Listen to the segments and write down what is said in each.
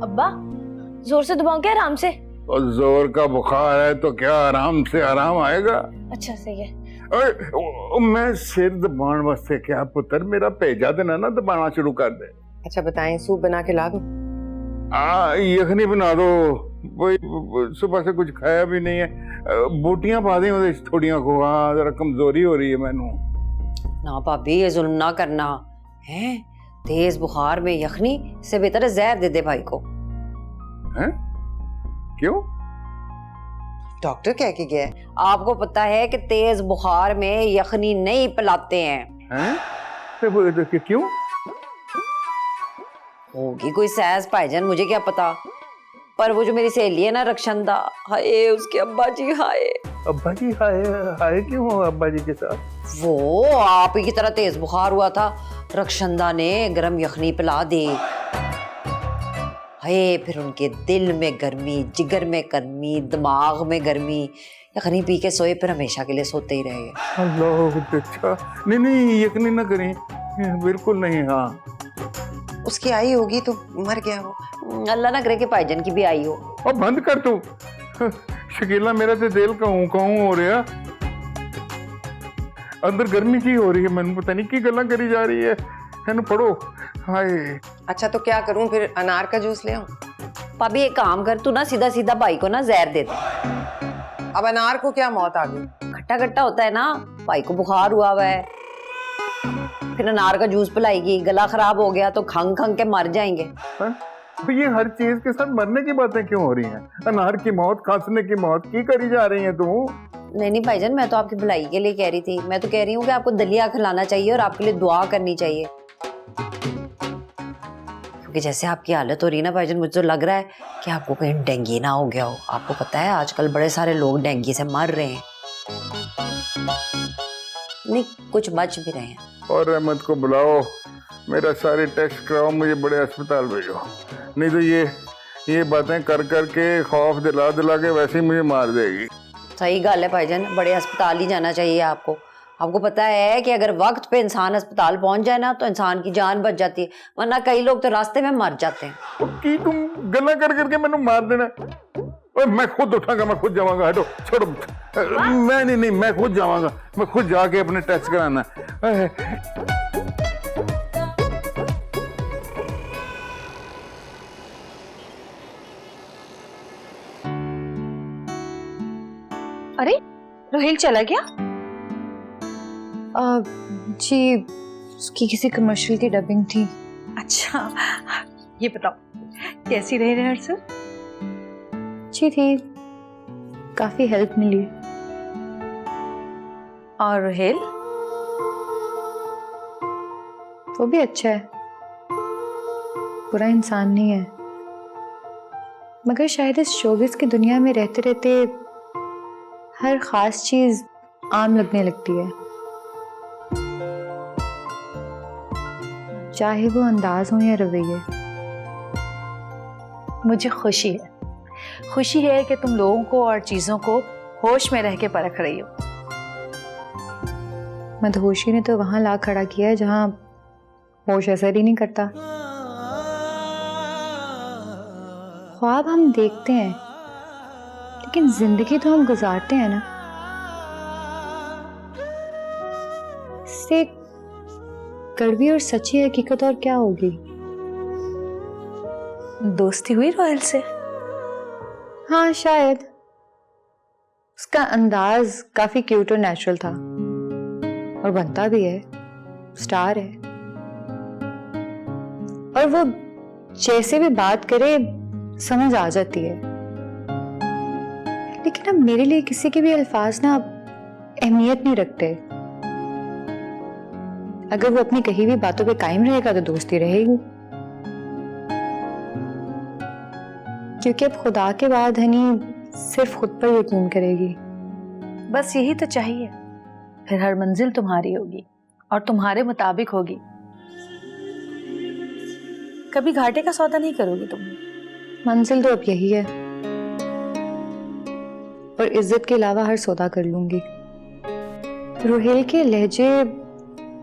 अब्बा जोर से दबाऊं क्या आराम से? और जोर का बुखार है तो क्या आराम से आराम आएगा? अच्छा सही है। मैं सिर दबाने वास्ते क्या पुत्र, मेरा भेजा देना ना दबाना शुरू कर दे। अच्छा बताएं, सूप बना के ला दूं? यखनी बना दो, वही सुबह से कुछ खाया भी नहीं है। बूटियां पा दें उधर थोड़ियां को, जरा कमजोरी हो रही है मैनू। ना भाभी ये जुल्म ना करना है, तेज बुखार में यखनी से बेहतर है जहर दे दे भाई को। हैं? क्यों? डॉक्टर कह के गया है। आपको पता है कि तेज बुखार में यखनी नहीं पिलाते हैं। हैं? तो क्यों? होगी कोई सैस भाईजान, मुझे क्या पता, पर वो जो मेरी सहेली है ना रक्षंदा, हाय उसके अब्बा जी, हाय अब्बा जी हाय हाय क्यों हो अब्बा जी के साथ? वो आप ही की तरह तेज बुखार हुआ था, रक्षंदा ने गरम यखनी पिला दी, हाय फिर उनके दिल में गर्मी, जिगर में गर्मी, दिमाग में गर्मी, यखनी पी के सोए, फिर हमेशा के लिए सोते ही रह गए। अल्लाह, अच्छा नहीं यकीन ना करें, बिल्कुल नहीं। हाँ उसकी आई होगी तो मर गया वो, अल्लाह ना करे कि भाईजान की भी आई हो। अब बंद कर तू शकीला, मेरा तो दिल कहूं हो रहा, अंदर गर्मी की हो रही है, मैंने पता नहीं की गल्ला करी जा रही है। इन्हें पढ़ो। हाय अच्छा तो क्या करूं फिर, अनार का जूस ले आऊं? भाभी एक काम कर, तू ना सीधा सीधा भाई को ना जहर दे दे। अब अनार को क्या मौत आ गई? खट्टा खट्टा होता है ना, भाई को बुखार हुआ हुआ है, फिर अनार का जूस पिलाएगी, गला खराब हो गया तो खंग खंग के मर जाएंगे। तो ये हर चीज के साथ मरने की बातें क्यों हो रही हैं? अनार की मौत, खांसने की मौत की करी जा रही है तू? नहीं भाईजान, मैं तो आपकी भलाई के लिए कह रही थी। मैं तो कह रही हूँ कि आपको दलिया खिलाना चाहिए और आपके लिए दुआ करनी चाहिए, क्योंकि जैसे आपकी हालत हो रही है ना भाईजान, मुझे तो लग रहा है कि आपको कहीं डेंगू ना हो गया हो। आपको पता है आजकल बड़े सारे लोग डेंगू से मर रहे हैं, नहीं कुछ बच भी रहे हैं। और रहमत को बुलाओ, मेरा सारे टेस्ट कराओ, मुझे बड़े अस्पताल भेजो, नहीं तो ये बातें कर कर के खौफ दिला दिला के वैसे ही मुझे मार देगी। सही गल है भाईजान, बड़े अस्पताल ही जाना चाहिए आपको। आपको पता है कि अगर वक्त पे इंसान अस्पताल पहुंच जाए ना तो इंसान की जान बच जाती है, वरना कई लोग तो रास्ते में मर जाते हैं। कि तुम गल्ला कर करके मैंने मार देना? मैं खुद उठाऊंगा, मैं खुद जाऊंगा, हटो छोड़ो। मैं नहीं, मैं खुद जाऊंगा, मैं खुद जाके अपने टेस्ट कराना। अरे रोहिल चला गया? जी उसकी किसी कमर्शियल की डबिंग थी। अच्छा ये बताओ कैसी रही रिहर्सल? अच्छी थी, काफी हेल्प मिली। और रोहिल? वो भी अच्छा है, बुरा इंसान नहीं है, मगर शायद इस शोबिस की दुनिया में रहते रहते हर खास चीज आम लगने लगती है, चाहे वो अंदाज हो या रवैये। मुझे खुशी है कि तुम लोगों को और चीजों को होश में रह के परख रही हो। मदहोशी ने तो वहां ला खड़ा किया है जहां होश असर ही नहीं करता। ख्वाब हम देखते हैं लेकिन जिंदगी तो हम गुजारते हैं ना। इससे कड़वी और सच्ची हकीकत और क्या होगी? दोस्ती हुई रोहिल से? हाँ शायद। उसका अंदाज काफी क्यूट और नेचुरल था, और बनता भी है, स्टार है, और वो जैसे भी बात करे समझ आ जाती है। लेकिन अब मेरे लिए किसी के भी अल्फाज ना अहमियत नहीं रखते। अगर वो अपनी कही हुई बातों पे कायम रहेगा तो दोस्ती रहेगी, क्योंकि अब खुदा के बाद हनी सिर्फ खुद पर यकीन करेगी। बस यही तो चाहिए, फिर हर मंजिल तुम्हारी होगी और तुम्हारे मुताबिक होगी। कभी घाटे का सौदा नहीं करोगी तुम। मंजिल तो अब यही है, और इज्जत के अलावा हर सौदा कर लूंगी। रोहेल के लहजे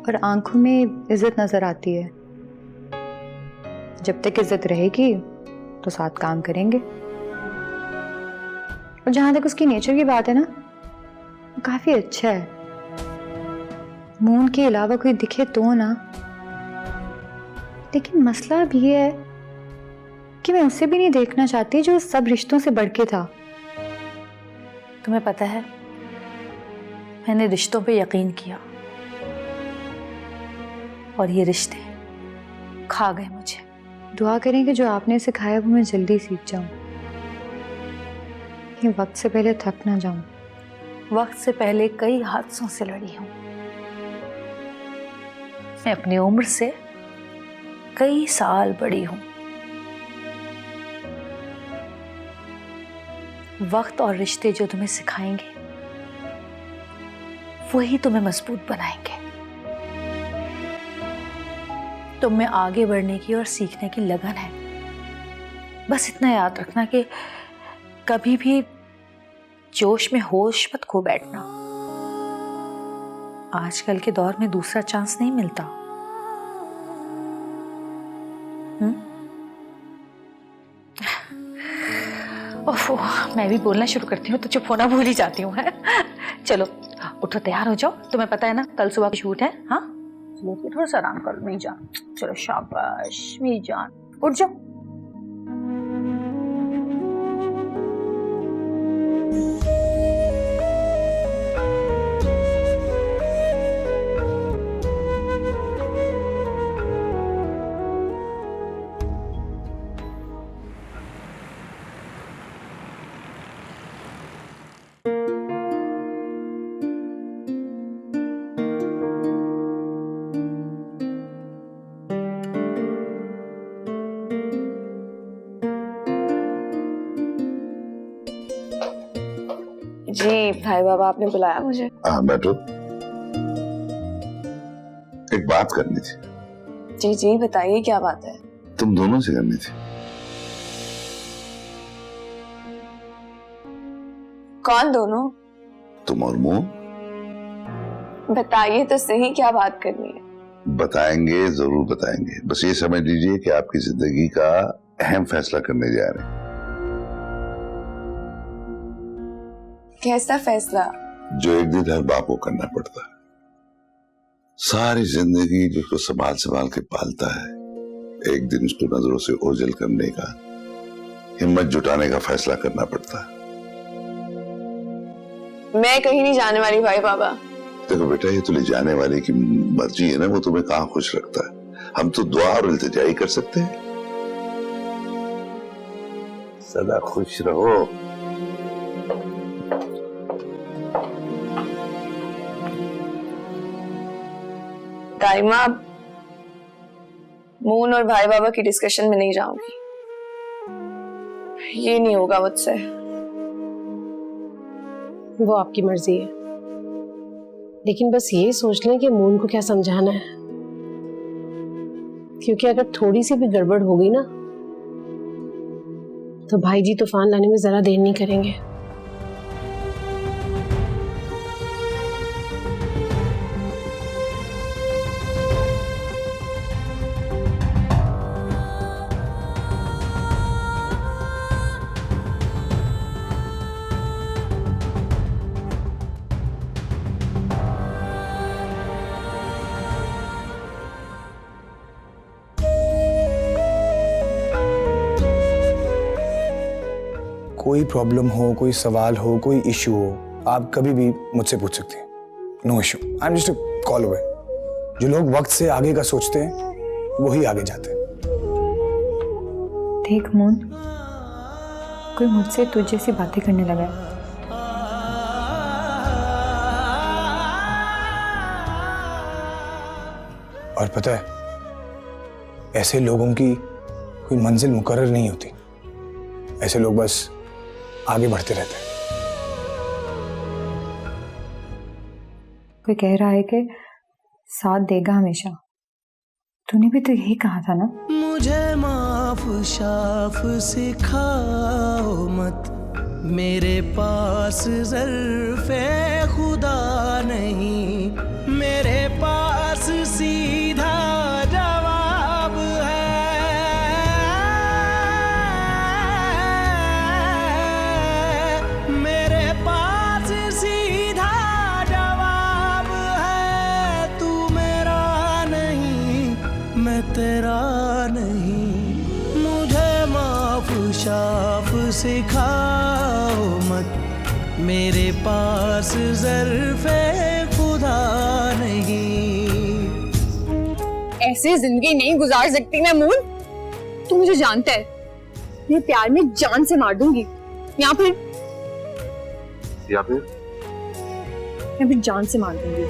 और आंखों में इज्जत नजर आती है। जब तक इज्जत रहेगी तो साथ काम करेंगे। और जहां तक उसकी नेचर की बात है ना, वो काफी अच्छा है। मून के अलावा कोई दिखे तो ना, लेकिन मसला अब ये है कि मैं उसे भी नहीं देखना चाहती जो सब रिश्तों से बढ़ के था। तुम्हें पता है, मैंने रिश्तों पे यकीन किया और ये रिश्ते खा गए मुझे। दुआ करें कि जो आपने सिखाया वो मैं जल्दी सीख जाऊं, कि वक्त से पहले थक ना जाऊं। वक्त से पहले कई हादसों से लड़ी हूं। मैं अपनी उम्र से कई साल बड़ी हूं। वक्त और रिश्ते जो तुम्हें सिखाएंगे वही तुम्हें मजबूत बनाएंगे। तुम में आगे बढ़ने की और सीखने की लगन है। बस इतना याद रखना कि कभी भी जोश में होश मत खो बैठना। आजकल के दौर में दूसरा चांस नहीं मिलता। ओफो, मैं भी बोलना शुरू करती हूँ तो चुप होना भूल ही जाती हूँ। है चलो उठो, तैयार हो जाओ। तुम्हें पता है ना कल सुबह का शूट है। हाँ चलो फिर थोड़ा सा आराम करो मेरी जान। चलो शाबाश मेरी जान, उठ जाओ। जी भाई बाबा, आपने बुलाया मुझे? हाँ बैठो, एक बात करनी थी। जी जी बताइए, क्या बात है? तुम दोनों से करनी थी। कौन दोनों? तुम और मोह। बताइए तो सही, क्या बात करनी है? बताएंगे, जरूर बताएंगे। बस ये समझ लीजिए कि आपकी जिंदगी का अहम फैसला करने जा रहे हैं। कैसा फैसला? जो एक दिन हर बाप को करना पड़ता है। सारी जिंदगी जिसको संभाल संभाल के पालता है, एक दिन उसको नजरों से ओझल करने का, हिम्मत जुटाने का फैसला करना पड़ता है। मैं कहीं नहीं जाने वाली भाई बाबा। देखो बेटा, ये तो ले जाने वाले की मर्जी है ना, वो तुम्हें कहाँ खुश रखता है। हम तो दुआ और इल्तिजा ही कर सकते हैं। सदा खुश रहो। दाइमा, मून और भाई बाबा की डिस्कशन में नहीं जाऊंगी। ये नहीं होगा मुझसे। वो आपकी मर्जी है, लेकिन बस ये सोच लें कि मून को क्या समझाना है, क्योंकि अगर थोड़ी सी भी गड़बड़ हो गई ना तो भाई जी तूफान लाने में जरा देर नहीं करेंगे। कोई प्रॉब्लम हो, कोई सवाल हो, कोई इशू हो, आप कभी भी मुझसे पूछ सकते हैं। No issue, I am just a call away. जो लोग वक्त से आगे का सोचते हैं वही आगे जाते हैं। देख मून, कोई मुझसे तुझ जैसी बातें करने लगा है। और पता है, ऐसे लोगों की कोई मंजिल मुकर्रर नहीं होती। ऐसे लोग बस आगे बढ़ते रहते हैं। कोई कह रहा है कि साथ देगा हमेशा। तूने भी तो यही कहा था ना? मुझे माफ शाफ सिखाओ मत, मेरे पास ज़र्फ़े खुदा नहीं, मेरे पास सीधा जवाब है। मेरे पास ज़र्फ़े खुदा नहीं। ऐसे जिंदगी नहीं गुजार सकती मैं मून। तू मुझे जानता है, मैं प्यार में जान से मार दूंगी, या फिर जान से मार दूंगी।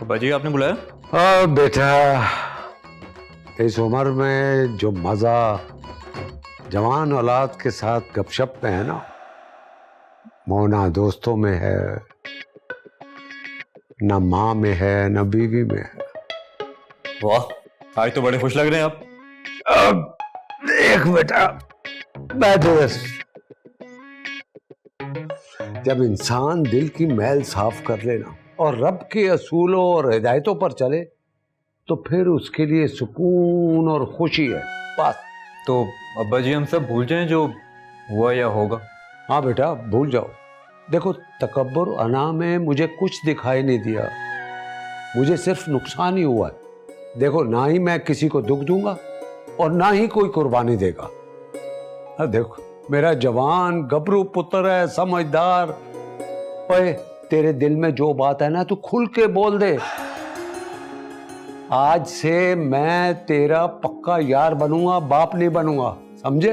बाजी आपने बुलाया? हाँ बेटा, इस उम्र में जो मजा जवान औलाद के साथ गपशप में है ना, मोना दोस्तों में है, न माँ में है न बीवी में है। वाह, आज तो बड़े खुश लग रहे हैं आप। अब देख बेटा, बैठ बस। जब इंसान दिल की मैल साफ कर लेना और रब के असूलों और हिदायतों पर चले तो फिर उसके लिए सुकून और खुशी है बस। तो अब्बा जी हम सब भूल जाएं जो हुआ या होगा। हाँ बेटा भूल जाओ। देखो तकब्बुर अना में मुझे कुछ दिखाई नहीं दिया, मुझे सिर्फ नुकसान ही हुआ है। देखो ना ही मैं किसी को दुख दूंगा और ना ही कोई कुर्बानी देगा। हाँ देखो मेरा जवान गबरू पुत्र है, समझदार। ओए तेरे दिल में जो बात है ना तू खुल के बोल दे। आज से मैं तेरा पक्का यार बनूंगा, बाप नहीं बनूंगा, समझे?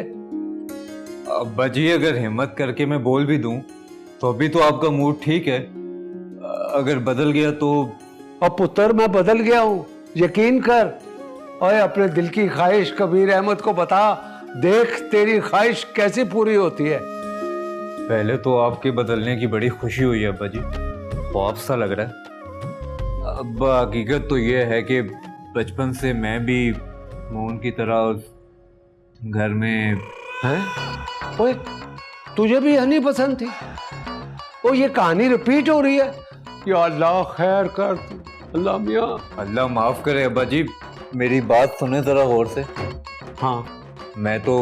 अब्बा जी अगर हिम्मत करके मैं बोल भी दूं तो अभी तो आपका मूड ठीक है, अगर बदल गया तो। और पुत्र मैं बदल गया हूं, यकीन कर। ओए अपने दिल की ख्वाहिश कबीर अहमद को बता, देख तेरी ख्वाहिश कैसे पूरी होती है। पहले तो आपके बदलने की बड़ी खुशी हुई है अब्बा जी, खौफ सा लग रहा है। अब्बा हकीकत तो ये है कि बचपन से मैं भी मोहन की तरह उस घर में। हैं? ओए तुझे भी हनी पसंद थी? ओ ये कहानी रिपीट हो रही है। या अल्लाह खैर कर, अल्लाह मियां। अल्लाह माफ करे अब्बा जी, मेरी बात सुने जरा गौर से। हाँ मैं तो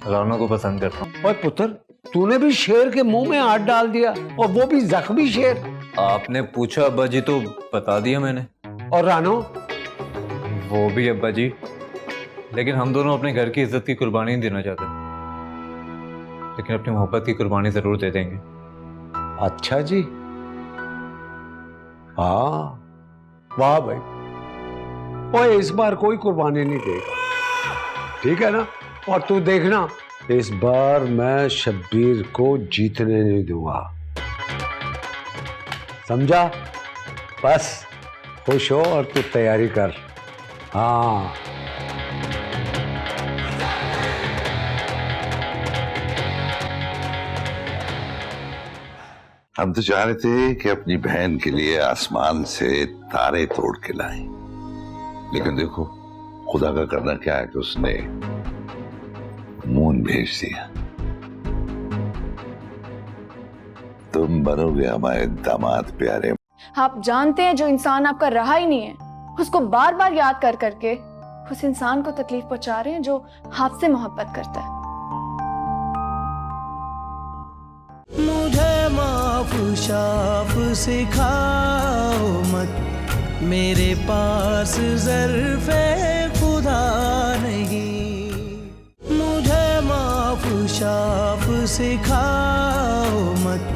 राना को पसंद करता हूँ। ओए पुत्र तूने भी शेर के मुंह में हाथ डाल दिया, और वो भी जख्मी शेर। आपने पूछा अब्बा जी तो बता दिया मैंने। और रानो? वो भी अब्बा जी, लेकिन हम दोनों अपने घर की इज्जत की कुर्बानी नहीं देना चाहते, लेकिन अपनी मोहब्बत की कुर्बानी जरूर दे देंगे। अच्छा जी, हाँ वाह भाई। ओए इस बार कोई कुर्बानी नहीं देगा, ठीक है ना? और तू देखना इस बार मैं शब्बीर को जीतने नहीं दूंगा, समझा? बस खुश हो और तू तैयारी कर। हाँ हम तो चाह रहे थे कि अपनी बहन के लिए आसमान से तारे तोड़ के लाएं, लेकिन देखो खुदा का करना क्या है कि उसने मून भेज दिया। तुम बनोगे हमारे दामाद प्यारे। आप जानते हैं जो इंसान आपका रहा ही नहीं है, उसको बार बार याद कर करके उस इंसान को तकलीफ पहुंचा रहे हैं जो आपसे मोहब्बत करता है। मुझे माफ शाफ सिखाओ मत, मेरे पास ज़र्फ़े खुदा नहीं। मुझे माफ शाफ सिखाओ मत,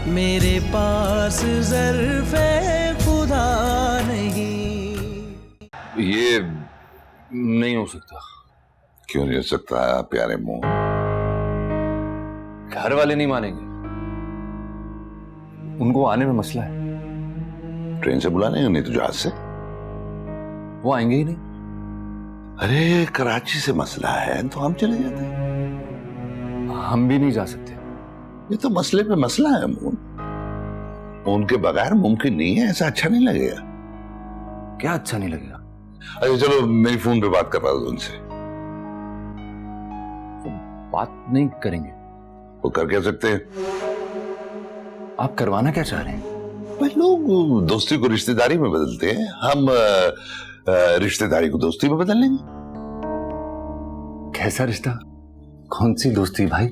मेरे पास ज़र्फ़े खुदा नहीं। ये नहीं हो सकता। क्यों नहीं हो सकता प्यारे मुंह? घर वाले नहीं मानेंगे, उनको आने में मसला है। ट्रेन से बुला लेंगे, नहीं तो जहाज से। वो आएंगे ही नहीं। अरे कराची से मसला है तो हम चले जाते हैं। हम भी नहीं जा सकते। ये तो मसले पे मसला है मून, उनके बगैर मुमकिन नहीं है। ऐसा अच्छा नहीं लगेगा। क्या अच्छा नहीं लगेगा? अरे चलो मेरी फोन पे बात करवा दो उनसे। बात नहीं करेंगे। वो कर क्या सकते हैं? आप करवाना क्या चाह रहे हैं? भाई लोग दोस्ती को रिश्तेदारी में बदलते हैं, हम रिश्तेदारी को दोस्ती में बदल लेंगे। कैसा रिश्ता? कौन सी दोस्ती भाई?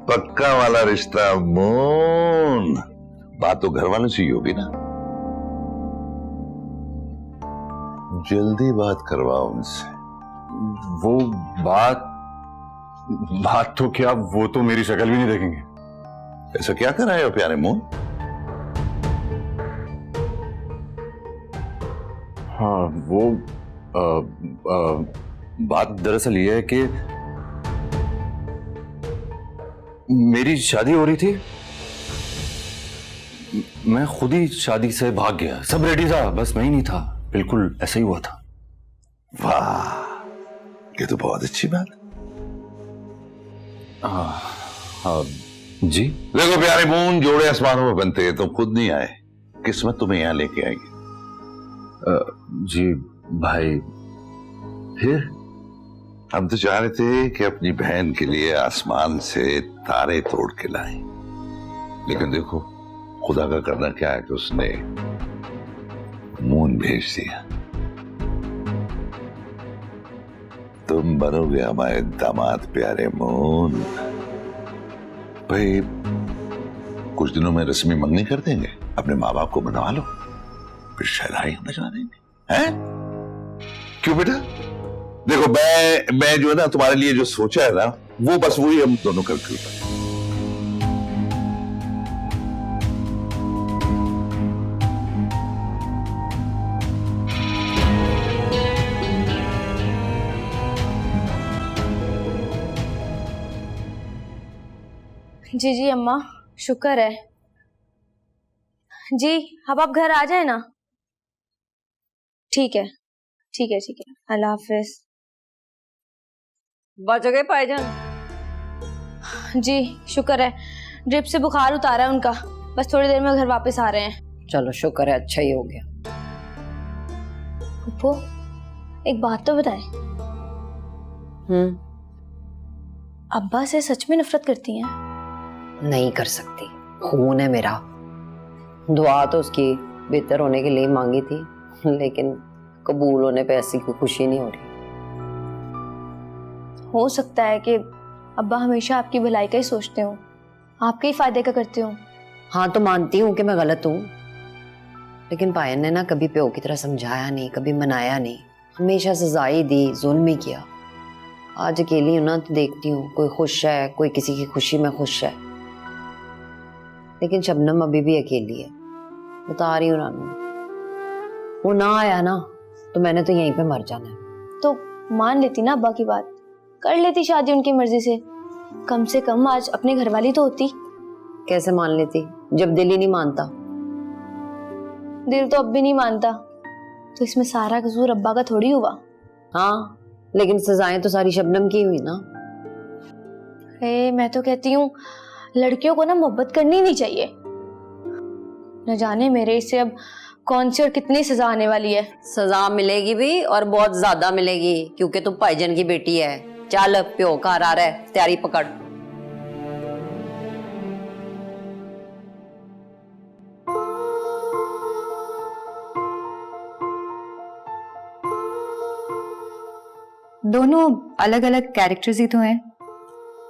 पक्का वाला रिश्ता मोन। बात तो घर वालों से ही होगी ना, जल्दी बात करवाओ उनसे। वो बात तो क्या, वो तो मेरी शक्ल भी नहीं देखेंगे। ऐसा क्या कर रहे हो प्यारे मोन? हाँ वो बात दरअसल ये है कि मेरी शादी हो रही थी, मैं खुद ही शादी से भाग गया। सब रेडी था, बस मैं ही नहीं था। बिल्कुल ऐसा ही हुआ था। वाह, ये तो बहुत अच्छी बात है। जी देखो प्यारे मोन, जोड़े आसमानों में बनते हैं तो खुद नहीं आए, किस्मत तुम्हें यहां लेके आएगी। जी भाई, फिर हम तो चाह रहे थे कि अपनी बहन के लिए आसमान से तारे तोड़ के लाएं, लेकिन देखो खुदा का करना क्या है कि उसने मून भेज दिया। तुम बनोगे हमारे दामाद प्यारे मून। भाई कुछ दिनों में रस्मी मंगनी कर देंगे, अपने माँ बाप को बनवा लो, फिर शहनाई हम बजवा देंगे। हैं? क्यों बेटा? देखो मैं जो है ना तुम्हारे लिए जो सोचा है ना, वो बस वही हम दोनों करके उठा। जी जी अम्मा, शुक्र है जी। अब आप घर आ जाए ना। ठीक है ठीक है ठीक है, अल्लाह हाफिज। बच गए भाईजान? जी शुक्र है, ड्रिप से बुखार उतारा है उनका, बस थोड़ी देर में घर वापस आ रहे हैं। चलो शुक्र है, अच्छा ही हो गया। पप्पू एक बात तो बताएं, अब्बा से सच में नफरत करती हैं? नहीं कर सकती, खून है मेरा। दुआ तो उसकी बेहतर होने के लिए मांगी थी, लेकिन कबूल होने पे ऐसी कोई खुशी नहीं हो रही। हो सकता है कि अब्बा हमेशा आपकी भलाई का ही सोचते हो, आपके ही फायदे का करते हो। हाँ तो मानती हूँ कि मैं गलत हूँ, लेकिन पायन ने ना कभी प्यो की तरह समझाया नहीं, कभी मनाया नहीं, हमेशा सजा ही दी, जुल्म ही किया। आज अकेली हूँ ना तो देखती हूँ कोई खुश है, कोई किसी की खुशी में खुश है, लेकिन शबनम अभी भी अकेली है। बता रही हूँ रानू, वो ना आया ना तो मैंने तो यहीं पे मर जाना है। तो मान लेती ना अब्बा की बात, कर लेती शादी उनकी मर्जी से, कम से कम आज अपने घर वाली तो होती। कैसे मान लेती जब दिल ही नहीं मानता? दिल तो अब भी नहीं मानता, तो इसमें सारा कसूर अब्बा का थोड़ी हुआ। हाँ लेकिन सजाएं तो सारी शबनम की हुई ना। मैं तो कहती हूँ लड़कियों को ना मोहब्बत करनी नहीं चाहिए। न जाने मेरे इससे अब कौन सी और कितनी सजा आने वाली है। सजा मिलेगी भी और बहुत ज्यादा मिलेगी, क्योंकि तू भाईजान की बेटी है। चल प्यो घर आ रहा है, तैयारी पकड़। दोनों अलग अलग कैरेक्टर्स ही तो हैं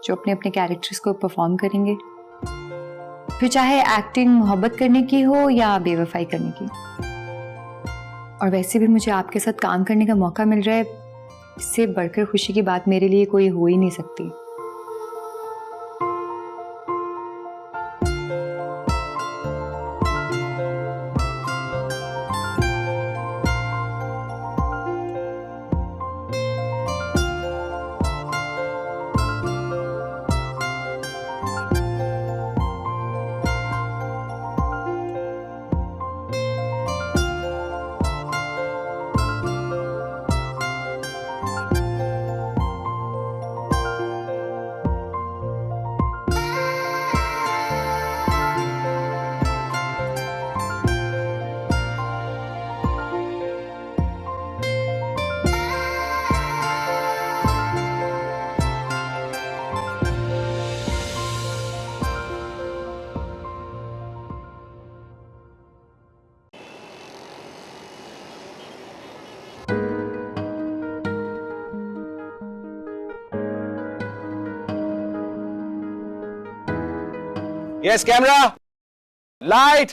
जो अपने अपने कैरेक्टर्स को परफॉर्म करेंगे, फिर चाहे एक्टिंग मोहब्बत करने की हो या बेवफाई करने की। और वैसे भी मुझे आपके साथ काम करने का मौका मिल रहा है, इससे बढ़कर खुशी की बात मेरे लिए कोई हो ही नहीं सकती। Yes camera, light,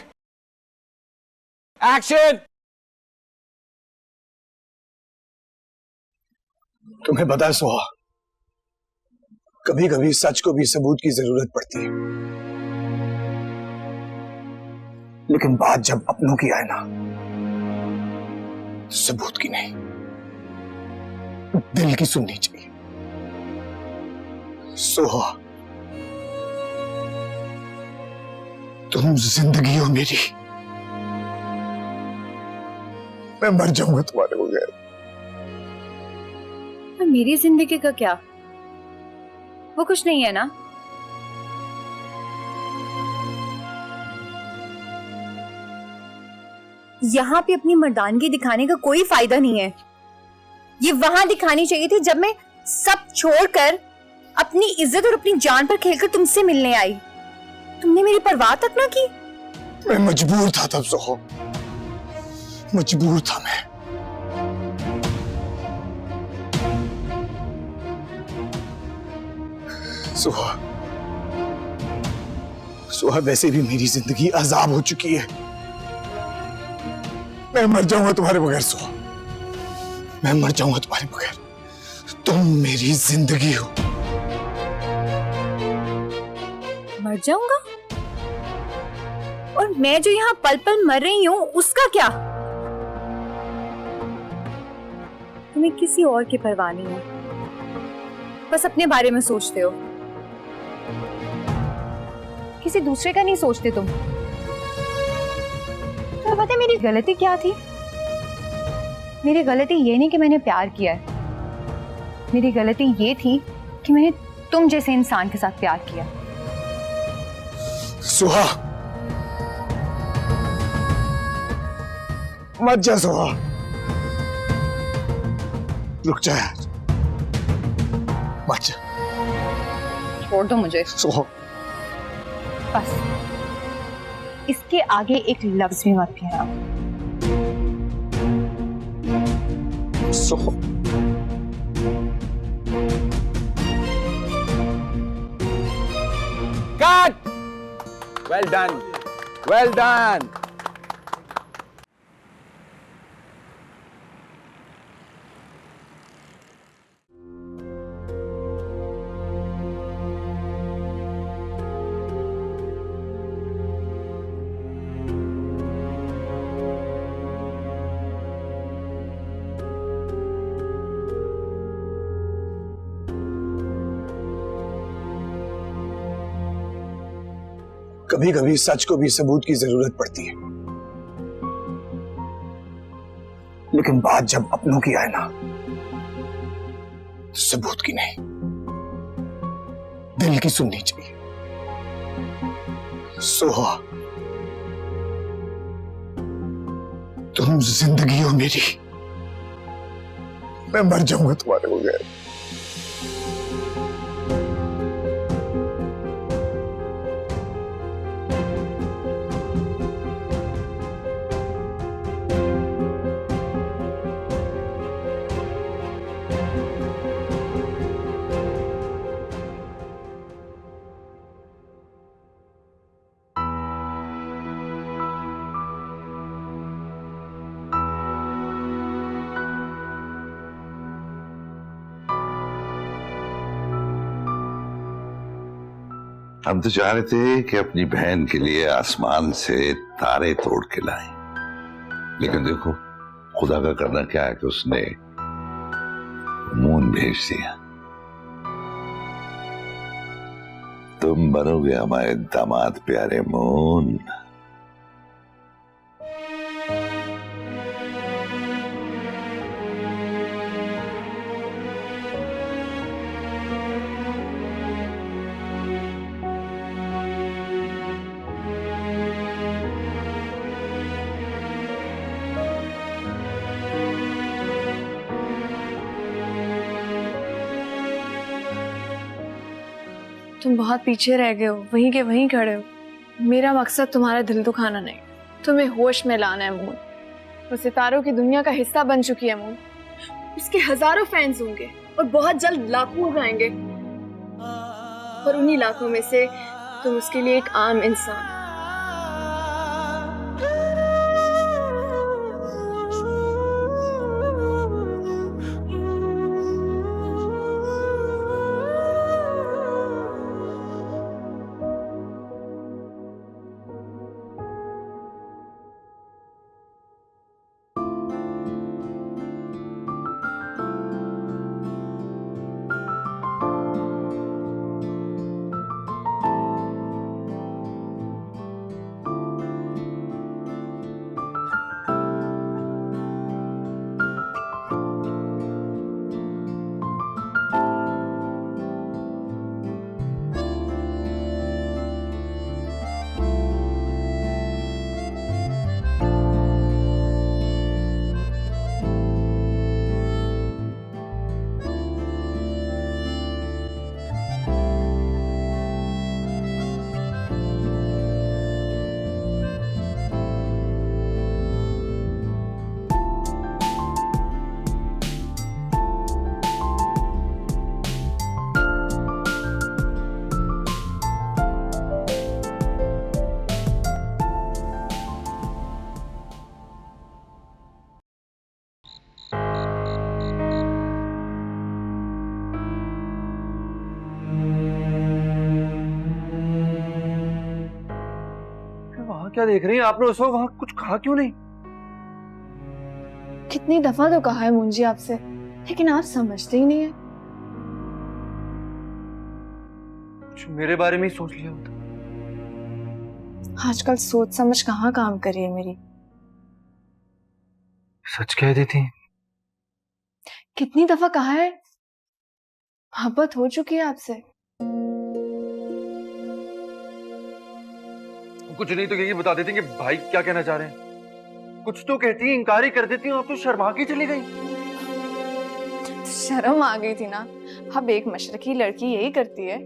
action. तुम्हें पता है सोहा, कभी कभी सच को भी सबूत की जरूरत पड़ती है, लेकिन बात जब अपनों की आए ना, तो सबूत की नहीं, दिल की सुननी चाहिए। सोहा, तुम जिंदगी हो मेरी, मैं मर जाऊंगा तुम्हारे बगैर। मेरी जिंदगी का क्या, वो कुछ नहीं है ना। यहाँ पे अपनी मर्दानगी दिखाने का कोई फायदा नहीं है। ये वहां दिखानी चाहिए थी जब मैं सब छोड़कर अपनी इज्जत और अपनी जान पर खेलकर तुमसे मिलने आई। तुमने मेरी परवाह तक ना की। मैं मजबूर था तब सोहो, मजबूर था मैं। सुहा, वैसे भी मेरी जिंदगी अजाब हो चुकी है। मैं मर जाऊंगा तुम्हारे बगैर सुहा, मैं मर जाऊंगा तुम्हारे बगैर। तुम मेरी जिंदगी हो। मर जाऊंगा? और मैं जो यहाँ पल पल मर रही हूँ उसका क्या? तुम्हें किसी और की परवाह नहीं है, बस अपने बारे में सोचते हो, किसी दूसरे का नहीं सोचते तुम। तो पता है मेरी गलती क्या थी? मेरी गलती ये नहीं कि मैंने प्यार किया है, मेरी गलती ये थी कि मैंने तुम जैसे इंसान के साथ प्यार किया। सुहा, मत जा सुहा, रुक जा यार, मत जा, छोड़ दो मुझे। सुहा, बस इसके आगे एक लफ्ज भी मत कहना। Suha, cut. Well done, well done. कभी कभी सच को भी सबूत की जरूरत पड़ती है, लेकिन बात जब अपनों की आए ना, तो सबूत की नहीं, दिल की सुननी चाहिए। सोहा, तुम जिंदगी हो मेरी, मैं मर जाऊंगा तुम्हारे बगैर। हम तो चाह रहे थे कि अपनी बहन के लिए आसमान से तारे तोड़ के लाएं, लेकिन देखो खुदा का करना क्या है कि उसने मून भेज दिया। तुम बनोगे हमारे दामाद प्यारे मून। तुम बहुत पीछे रह गए हो, वहीं के वहीं खड़े हो। मेरा मकसद तुम्हारा दिल दुखाना नहीं, तुम्हें होश में लाना है मून। वो सितारों की दुनिया का हिस्सा बन चुकी है मून। उसके हजारों फैंस होंगे और बहुत जल्द लाखों हो जाएंगे, और उन्हीं लाखों में से तुम उसके लिए एक आम इंसान। क्या देख रही हैं आपने? उस वक्त वहां कुछ कहा क्यों नहीं? कितनी दफा तो कहा है मुंजी आपसे, लेकिन आप समझते ही नहीं है। कुछ मेरे बारे में ही सोच लिया होता। आजकल सोच समझ कहाँ काम करी है मेरी। सच कह देती। कितनी दफा कहा है, मोहब्बत हो चुकी है आपसे। कुछ नहीं तो यही बता देती कि भाई क्या कहना चाह रहे हैं। कुछ तो कहती है, इनकार ही कर देती हूँ। आप तो शर्मा के चली गई। शर्म आ गई थी ना। अब एक मशरकी लड़की यही करती है।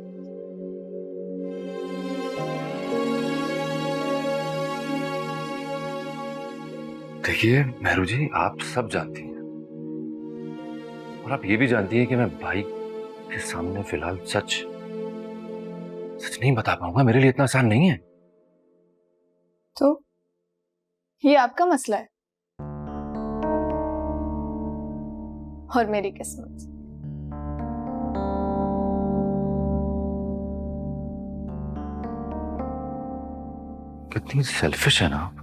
देखिए मेहरू जी, आप सब जानती हैं और आप ये भी जानती हैं कि मैं भाई के सामने फिलहाल सच नहीं बता पाऊंगा। मेरे लिए इतना आसान नहीं है। तो ये आपका मसला है और मेरी किस्मत। कितनी सेल्फिश है ना आप।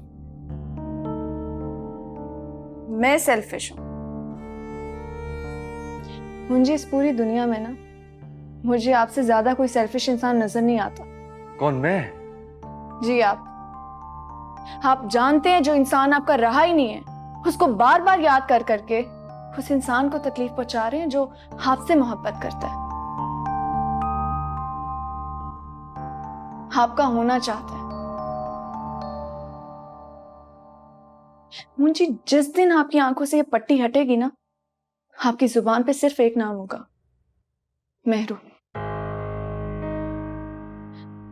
मैं सेल्फिश हूं। मुझे इस पूरी दुनिया में ना, मुझे आपसे ज्यादा कोई सेल्फिश इंसान नजर नहीं आता। कौन? मैं? जी आप जानते हैं जो इंसान आपका रहा ही नहीं है, उसको बार बार याद कर करके उस इंसान को तकलीफ पहुंचा रहे हैं जो आपसे मोहब्बत करता है, आपका होना चाहता है। मुझे जिस दिन आपकी आंखों से ये पट्टी हटेगी ना, आपकी जुबान पे सिर्फ एक नाम होगा, मेहरू।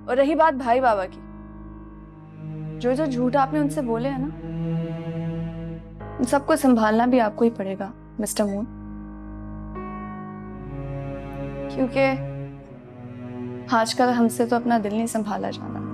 और रही बात भाई बाबा की, जो जो झूठ आपने उनसे बोले है ना, उन सबको संभालना भी आपको ही पड़ेगा मिस्टर मून, क्योंकि आजकल हमसे तो अपना दिल नहीं संभाला जाना।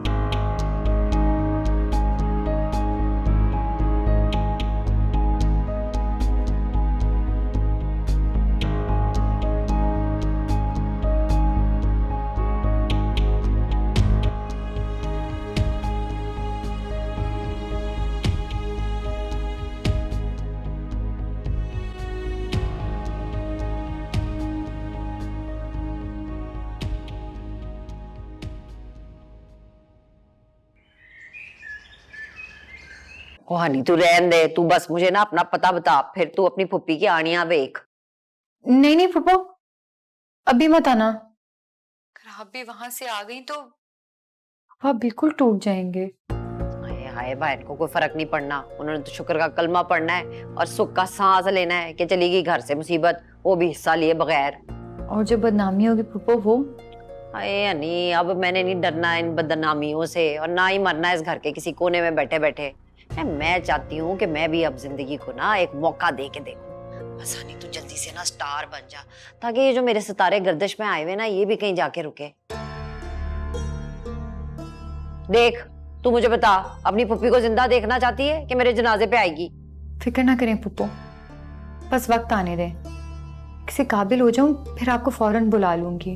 ओ हनी तू रहन दे, तू बस मुझे ना अपना पता बता, फिर तू अपनी फुप्पी की आनियां वेख। नहीं नहीं फूफो, अभी मत आना। अगर आप भी वहां से आ गई तो आप बिल्कुल टूट जाएंगे। हाय हाय, बहन को कोई फर्क नहीं पड़ना। उन्होंने तो शुक्र का कलमा पढ़ना है और सुख का सांस लेना है कि चली गई घर से मुसीबत, वो भी हिस्सा लिए बगैर। और जो बदनामी होगी फूफो वो। अरे हनी, अब मैंने नहीं डरना इन बदनामियों से और ना ही मरना इस घर के किसी कोने में बैठे बैठे। मैं चाहती हूँ कि मैं भी अब जिंदगी को ना एक मौका दे के देखूं। बस हनी तू जल्दी से ना स्टार बन जा, ताकि ये जो मेरे सितारे गर्दिश में आए हुए ना, ये भी कहीं जाके रुके। देख, तू मुझे बता, अपनी पुप्पी को जिंदा देखना चाहती है कि मेरे जनाजे पे आएगी? फिक्र ना करें पुप्पो, बस वक्त आने दें, किसी काबिल हो जाऊं फिर आपको फौरन बुला लूंगी।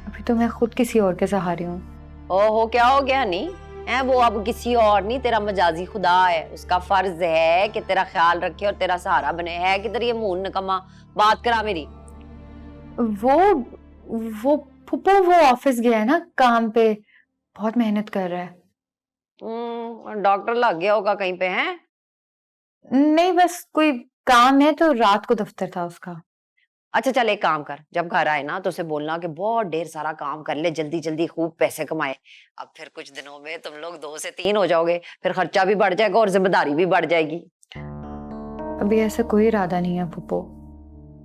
अभी तो मैं खुद किसी और के सहारे हूँ। ओहो, क्या हो गया नहीं है? वो अब किसी और नहीं, तेरा मजाजी खुदा है। उसका फर्ज है कि तेरा ख्याल रखे और तेरा सहारा बने। है किधर ये मून नकमा? बात करा मेरी। वो पुप्पो वो ऑफिस गया है ना काम पे, बहुत मेहनत कर रहा है। डॉक्टर लग गया होगा कहीं पे? है नहीं, बस कोई काम है तो रात को दफ्तर था उसका। अच्छा चल, एक काम कर, जब घर आए ना तो उसे बोलना कि बहुत ढेर सारा काम कर ले, जल्दी जल्दी खूब पैसे कमाए। अब फिर कुछ दिनों में तुम लोग 2 से 3 हो जाओगे, फिर खर्चा भी बढ़ जाएगा और जिम्मेदारी भी बढ़ जाएगी। अभी ऐसा कोई इरादा नहीं है पुप्पो।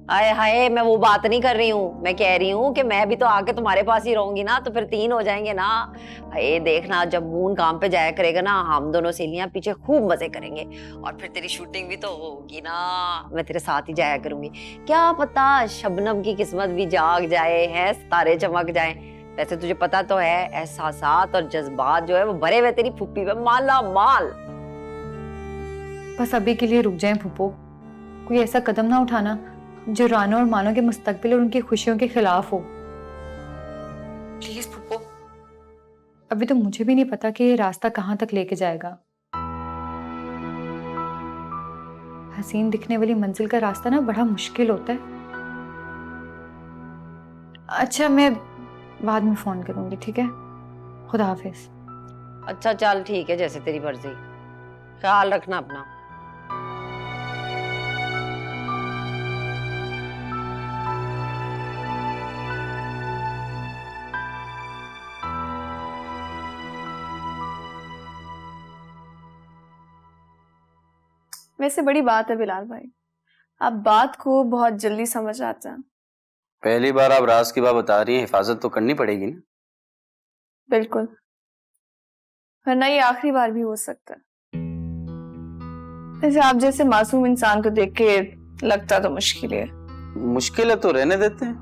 आए हाय, मैं वो बात नहीं कर रही हूँ, मैं कह रही हूँ कि मैं भी तो आके तुम्हारे पास ही रहूंगी ना, तो फिर 3 हो जाएंगे ना। ये देखना, जब मून काम पे जाया करेगा ना, हम दोनों सहेलियां पीछे खूब मजे करेंगे और फिर तेरी शूटिंग भी तो होगी ना, मैं तेरे साथ ही जाया करूंगी। क्या पता शबनम की किस्मत भी जाग जाए, है सितारे चमक जाए। वैसे तुझे पता तो है, एहसासात और जज्बात जो है वो भरे हुए तेरी फुप्पी पे माला माल। बस अभी के लिए रुक जाएं पुप्पो, कोई ऐसा कदम ना उठाना जो रानो और मानो के मुस्तकबिल और उनकी खुशियों के खिलाफ हो। प्लीज पुप्पो, अभी तो मुझे भी नहीं पता कि ये रास्ता कहाँ तक लेके जाएगा। हसीन दिखने वाली मंजिल का रास्ता ना बड़ा मुश्किल होता है। अच्छा, मैं बाद में फोन करूंगी, ठीक है? खुदा हाफिज। अच्छा चल ठीक है, जैसे तेरी मर्जी, ख्याल रखना अपना। वैसे बड़ी बात है बिलाल भाई, आप बात को बहुत जल्दी समझ आते हैं। पहली बार आप राज की बात बता रही हैं, हिफाजत तो करनी पड़ेगी ना। बिल्कुल, वरना ये आखिरी बार भी हो सकता है। वैसे आप जैसे मासूम इंसान को देख के लगता तो मुश्किल है। मुश्किल है तो रहने देते हैं।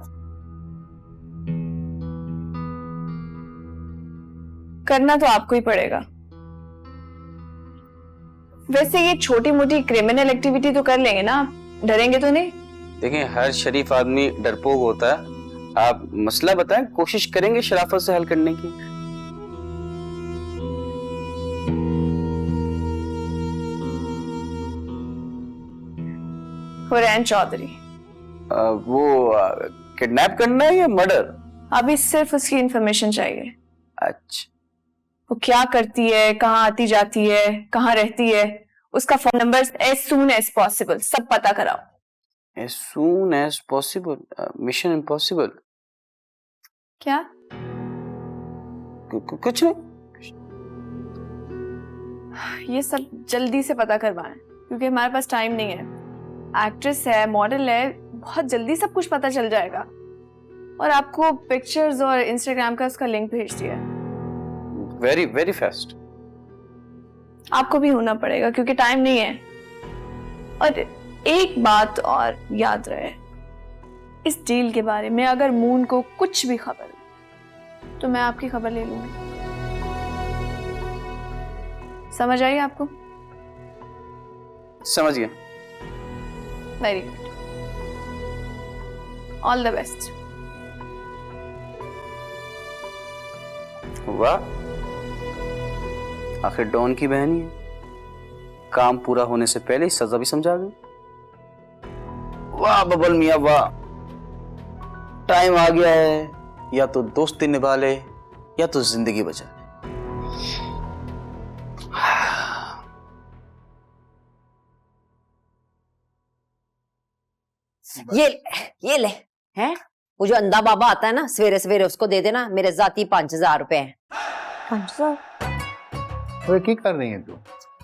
करना तो आपको ही पड़ेगा। वैसे ये छोटी मोटी क्रिमिनल एक्टिविटी तो कर लेंगे ना, डरेंगे तो नहीं? देखें, हर शरीफ आदमी डरपोक होता है। आप मसला बताएं, कोशिश करेंगे शराफत से हल करने की। हुरैन चौधरी। वो किडनैप करना है या मर्डर? अभी सिर्फ उसकी इंफॉर्मेशन चाहिए। अच्छा, वो क्या करती है, कहाँ आती जाती है, कहाँ रहती है, उसका phone number as soon as possible सब पता कराओ। as soon as possible? Mission impossible? क्या? कुछ नहीं, ये सब जल्दी से पता करवाएं, क्योंकि हमारे पास टाइम नहीं है। एक्ट्रेस है, मॉडल है, बहुत जल्दी सब कुछ पता चल जाएगा। और आपको पिक्चर्स और इंस्टाग्राम का उसका लिंक भेज दिया है। Very very fast. आपको भी होना पड़ेगा क्योंकि टाइम नहीं है। और एक बात और याद रहे, इस डील के बारे में अगर मून को कुछ भी खबर हो तो मैं आपकी खबर ले लूंगी। समझ आई आपको? समझ गया। Very good, all the best. वाह, आखिर डॉन की बहन ही है, काम पूरा होने से पहले ही सजा भी समझा गई। वाह बबल मियां वाह, टाइम आ गया है, या तो दोस्ती निभा ले या तो जिंदगी बचा ले। ये ले हैं, वो जो अंधा बाबा आता है ना सवेरे सवेरे, उसको दे देना, मेरे जाती 5000 रुपए हैं। 5000? वो की कर रही है तू?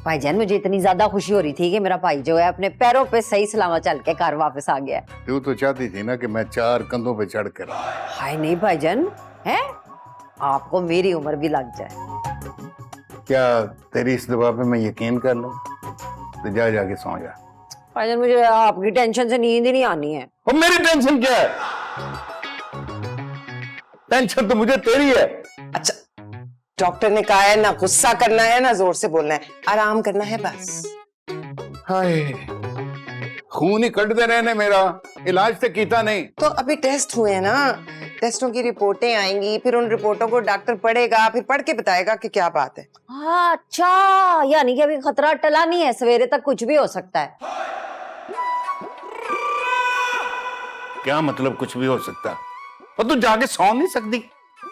भाईजान, मुझे इतनी ज्यादा खुशी हो रही थी कि मेरा भाई जो है अपने पैरों पे सही सलामत चल के घर वापस आ गया। तू तो चाहती थी ना कि मैं 4 कंधों पे चढ़ कर। हाय नहीं भाईजान, है आपको मेरी उम्र भी लग जाए। क्या तेरी इस दवा पे मैं यकीन कर लूं? तो जा जाके सो जा। भाईजान, मुझे आपकी टेंशन से नींद ही नहीं आनी है। और मेरी टेंशन क्या है? टेंशन तो मुझे तेरी है। अच्छा, डॉक्टर ने कहा है ना गुस्सा करना है ना जोर से बोलना है, आराम करना है बस। हाय, खून ही कटते रहने, मेरा इलाज तो कीता नहीं। तो अभी टेस्ट हुए ना, टेस्टों की रिपोर्टें आएंगी, फिर उन रिपोर्टों को डॉक्टर पढ़ेगा, फिर पढ़ के बताएगा कि क्या बात है। हाँ, अच्छा, यानी कि अभी खतरा टला नहीं है, सवेरे तक कुछ भी हो सकता है। क्या मतलब कुछ भी हो सकता? और तू जाके सौ नहीं सकती?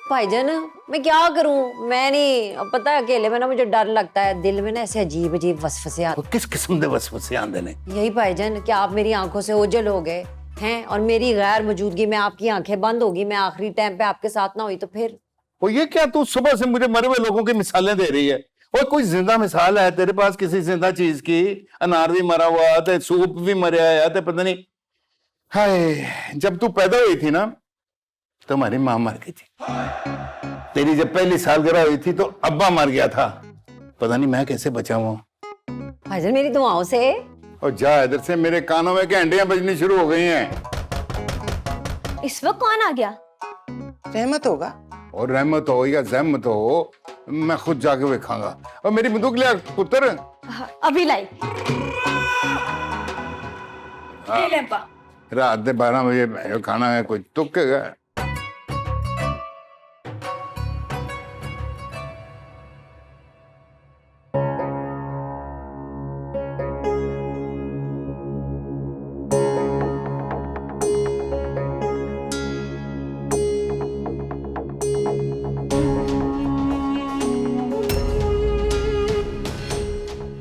भाईजान मैं क्या करूं, मैं नहीं, अब पता है अकेले में ना मुझे डर लगता है, दिल में ना ऐसे अजीब अजीब वसवसे आते। किस किस्म के वसवसे आंदे ने? यही भाईजान कि आप मेरी आंखों से ओझल हो गए हैं और मेरी गैर मौजूदगी में आपकी आंखें बंद होगी, मैं आखिरी टाइम पे आपके साथ ना हुई तो फिर। वो ये क्या तू सुबह से मुझे मरे हुए लोगों की मिसालें दे रही है? और कोई जिंदा मिसाल है तेरे पास किसी जिंदा चीज की? अनार भी मरा हुआ है, सूप भी मरा है, तो पता नहीं। हाय, जब तू पैदा हुई थी ना तो हमारी माँ मर गई थी। तेरी जब पहली सालगिरह हुई थी तो अब्बा मर गया था। पता नहीं मैं कैसे बचा हुआ। भाईजान मेरी दुआओं से। और जा इधर से, मेरे कानों में घंटियां बजनी शुरू हो गई हैं। इस वक्त कौन आ गया? रहमत होगा। और रहमत हो या जहमत हो, मैं खुद जाके देखांगा। और मेरी बंदूक ले पुत्र। अभी लाई। रात दे 12 बजे खाना है, कोई तुक है?